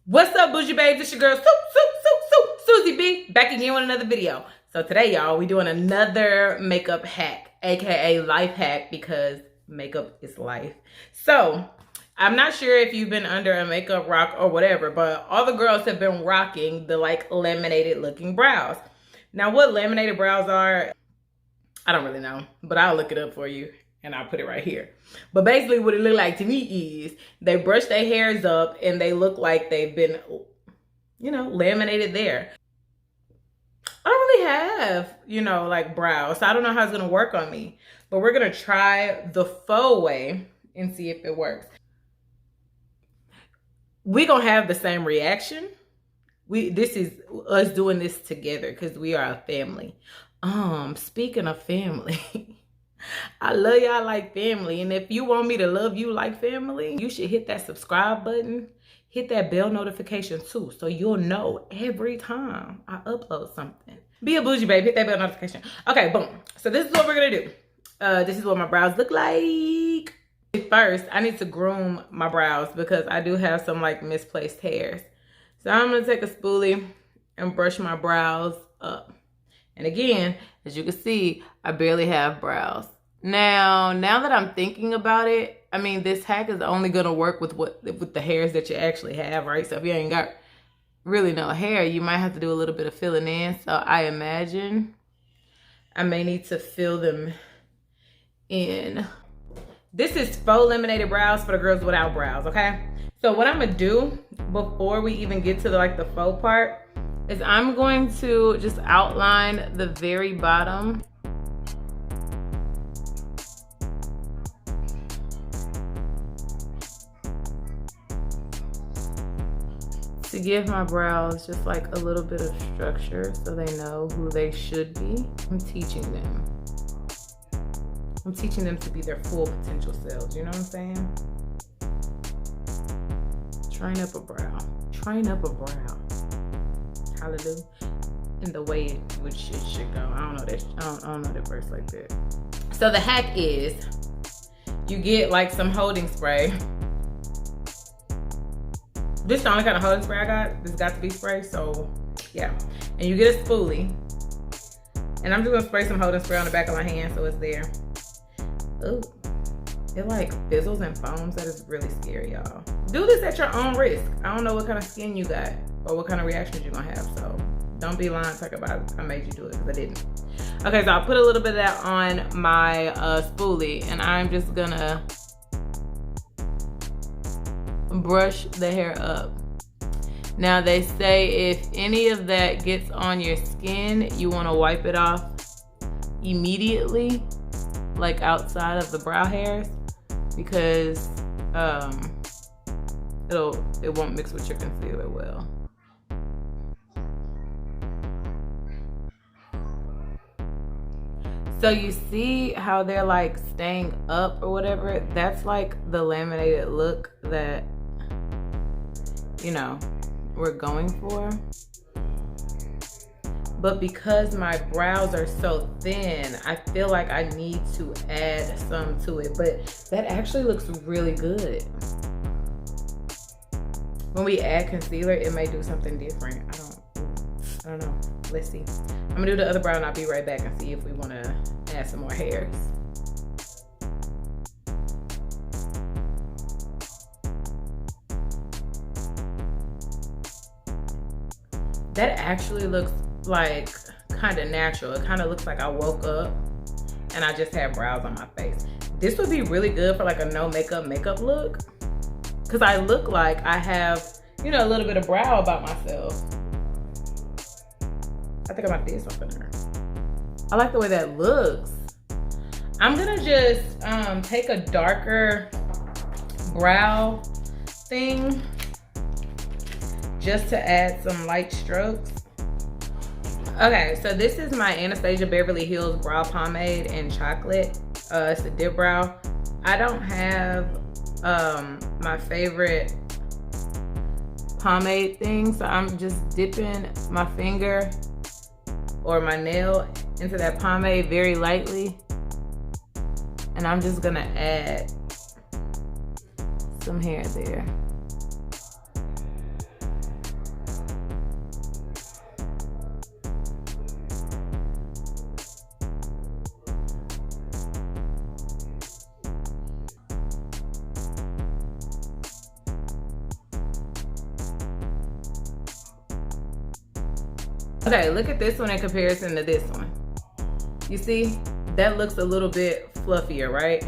What's up, bougie babes? It's your girl, Susie B, back again with another video. So today, y'all, we doing another makeup hack, aka life hack, because makeup is life. So I'm not sure if you've been under a makeup rock or whatever, but all the girls have been rocking the like laminated looking brows. Now, what laminated brows are, I don't really know, but I'll look it up for you. And I'll put it right here. But basically what it look like to me is they brush their hairs up and they look like they've been, you know, laminated there. I don't really have, you know, like brows. So I don't know how it's going to work on me. But we're going to try the faux way and see if it works. We're going to have the same reaction. This is us doing this together because we are a family. Speaking of family... I love y'all like family, and if you want me to love you like family, you should hit that subscribe button, hit that bell notification too, so you'll know every time I upload something. Be a bougie babe, hit that bell notification. Okay, boom. So this is what we're gonna do. This is what my brows look like. First, I need to groom my brows because I do have some like misplaced hairs. So I'm gonna take a spoolie and brush my brows up. And again, as you can see, I barely have brows. Now that I'm thinking about it, I mean, this hack is only gonna work with the hairs that you actually have, right? So if you ain't got really no hair, you might have to do a little bit of filling in. So I imagine I may need to fill them in. This is faux laminated brows for the girls without brows, okay? So what I'm gonna do before we even get to the faux part is I'm going to just outline the very bottom. To give my brows just like a little bit of structure so they know who they should be. I'm teaching them. I'm teaching them to be their full potential selves, you know what I'm saying? Train up a brow. Train up a brow. Hallelujah. In the way it should go. I don't know that verse like that. So the hack is you get like some holding spray. This is the only kind of holding spray I got. This got to be spray, so yeah. And you get a spoolie. And I'm just gonna spray some holding spray on the back of my hand so it's there. Ooh, it like fizzles and foams. That is really scary, y'all. Do this at your own risk. I don't know what kind of skin you got or what kind of reactions you're gonna have, so don't be lying talking about it. I made you do it because I didn't. Okay, so I'll put a little bit of that on my spoolie, and I'm just gonna brush the hair up. Now they say if any of that gets on your skin, you want to wipe it off immediately, like outside of the brow hairs, because it won't mix with your concealer well. So you see how they're like staying up or whatever? That's like the laminated look that, you know, we're going for. But because my brows are so thin, I feel like I need to add some to it. But that actually looks really good. When we add concealer, it may do something different. I don't know. Let's see. I'm gonna do the other brow and I'll be right back and see if we wanna add some more hairs. That actually looks like kind of natural. It kind of looks like I woke up and I just had brows on my face. This would be really good for like a no makeup look, because I look like I have, you know, a little bit of brow about myself. I think I might do something there. I like the way that looks. I'm gonna just take a darker brow thing just to add some light strokes. Okay, so this is my Anastasia Beverly Hills brow pomade in chocolate. It's a dip brow. I don't have my favorite pomade thing, so I'm just dipping my finger or my nail into that pomade very lightly, and I'm just gonna add some hair there. Okay, look at this one in comparison to this one. You see, that looks a little bit fluffier, right?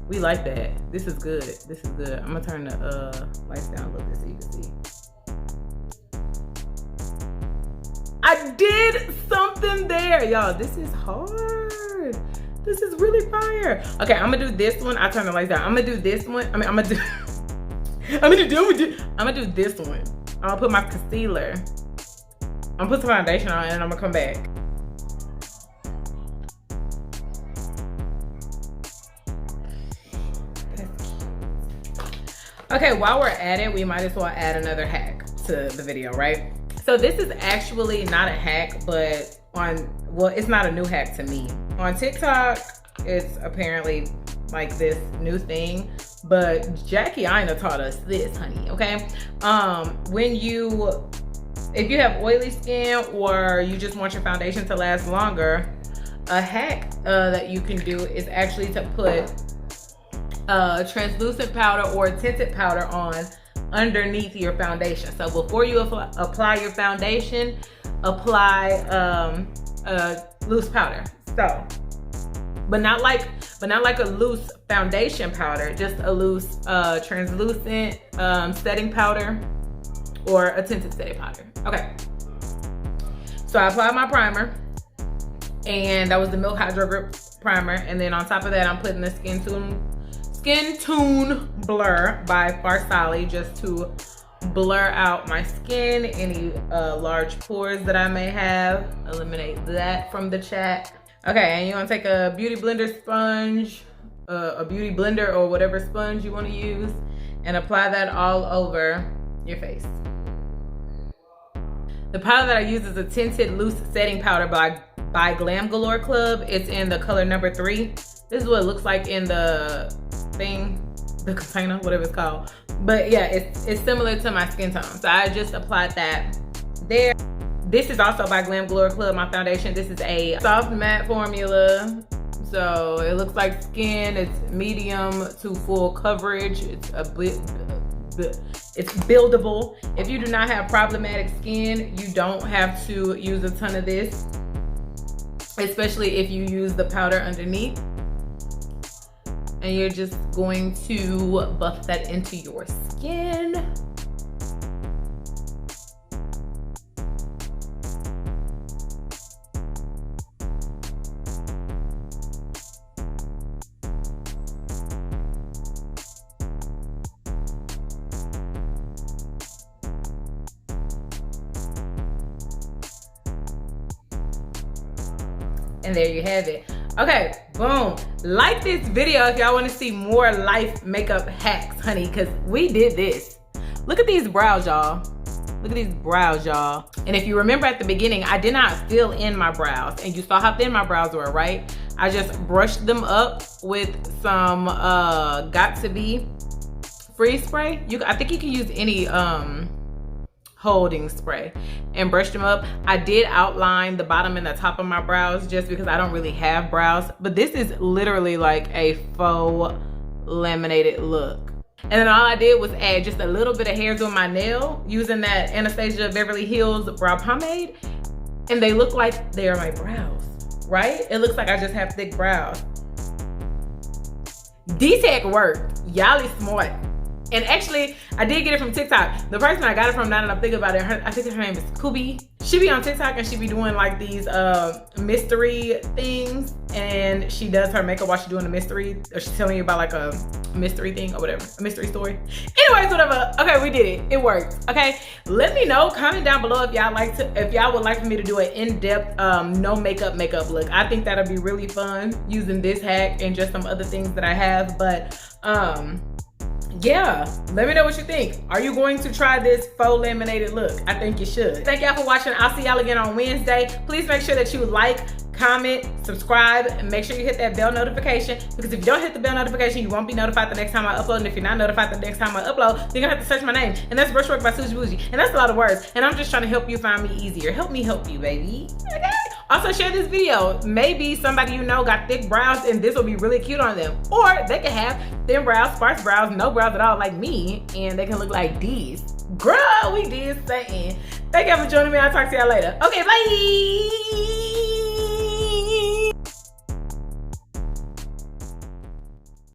We like that. This is good. This is good. I'm gonna turn the lights down a little bit so you can see. I did something there, y'all. This is hard. This is really fire. Okay, I'm gonna do this one. I turn the lights down. I'm gonna do this one. I'm gonna do this one. I'm gonna put my concealer. I'm gonna put some foundation on and I'm gonna come back. Okay, while we're at it, we might as well add another hack to the video, right? So this is actually not a hack, but well, it's not a new hack to me. On TikTok, it's apparently like this new thing, but Jackie Ina taught us this, honey, okay? If you have oily skin or you just want your foundation to last longer, a hack that you can do is actually to put translucent powder or tinted powder on underneath your foundation. So before you apply your foundation, apply loose powder. So, but not like a loose foundation powder, just a loose translucent setting powder or a tinted setting powder. Okay. So I applied my primer, and that was the Milk Hydrogrip primer, and then on top of that, I'm putting the Skintune Blur by Farsali just to blur out my skin, any large pores that I may have. Eliminate that from the chat. Okay, and you want to take a beauty blender sponge, a beauty blender or whatever sponge you want to use, and apply that all over your face. The powder that I use is a tinted loose setting powder by Glam Galore Club. It's in the color number 3. This is what it looks like in the thing, the container, whatever it's called. But yeah, it's similar to my skin tone. So I just applied that there. This is also by Glam Galore Club, my foundation. This is a soft matte formula. So it looks like skin. It's medium to full coverage. It's a bit, it's buildable. If you do not have problematic skin, you don't have to use a ton of this, especially if you use the powder underneath. And you're just going to buff that into your skin. And there you have it. Okay, boom. Like this video if y'all want to see more life makeup hacks, honey, because we did this. Look at these brows, y'all. Look at these brows, y'all. And if you remember at the beginning, I did not fill in my brows, and you saw how thin my brows were, right? I just brushed them up with some Got2b freeze spray. I think you can use any holding spray and brush them up. I did outline the bottom and the top of my brows just because I don't really have brows, but this is literally like a faux laminated look. And then all I did was add just a little bit of hairs on my nail using that Anastasia Beverly Hills brow pomade, and they look like they are my brows, right? It looks like I just have thick brows. D-Tech worked. Y'all is smart. And actually, I did get it from TikTok. The person I got it from, now that I'm thinking about it, I think her name is Kubi. She be on TikTok and she be doing like these mystery things. And she does her makeup while she's doing a mystery. Or she's telling you about like a mystery thing or whatever. A mystery story. Anyways, whatever. Okay, we did it. It worked. Okay. Let me know. Comment down below if y'all would like for me to do an in-depth no makeup look. I think that'll be really fun using this hack and just some other things that I have. But yeah, let me know what you think. Are you going to try this faux laminated look? I think you should. Thank y'all for watching. I'll see y'all again on Wednesday. Please make sure that you like, comment, subscribe, and make sure you hit that bell notification, because if you don't hit the bell notification, you won't be notified the next time I upload. And if you're not notified the next time I upload, you're gonna have to search my name. And that's Brushwork by Suji Bougie. And that's a lot of words. And I'm just trying to help you find me easier. Help me help you, baby. Okay? Also share this video. Maybe somebody you know got thick brows and this will be really cute on them. Or they can have thin brows, sparse brows, no brows at all like me, and they can look like these. Girl, we did something. Thank you for joining me. I'll talk to y'all later. Okay, bye.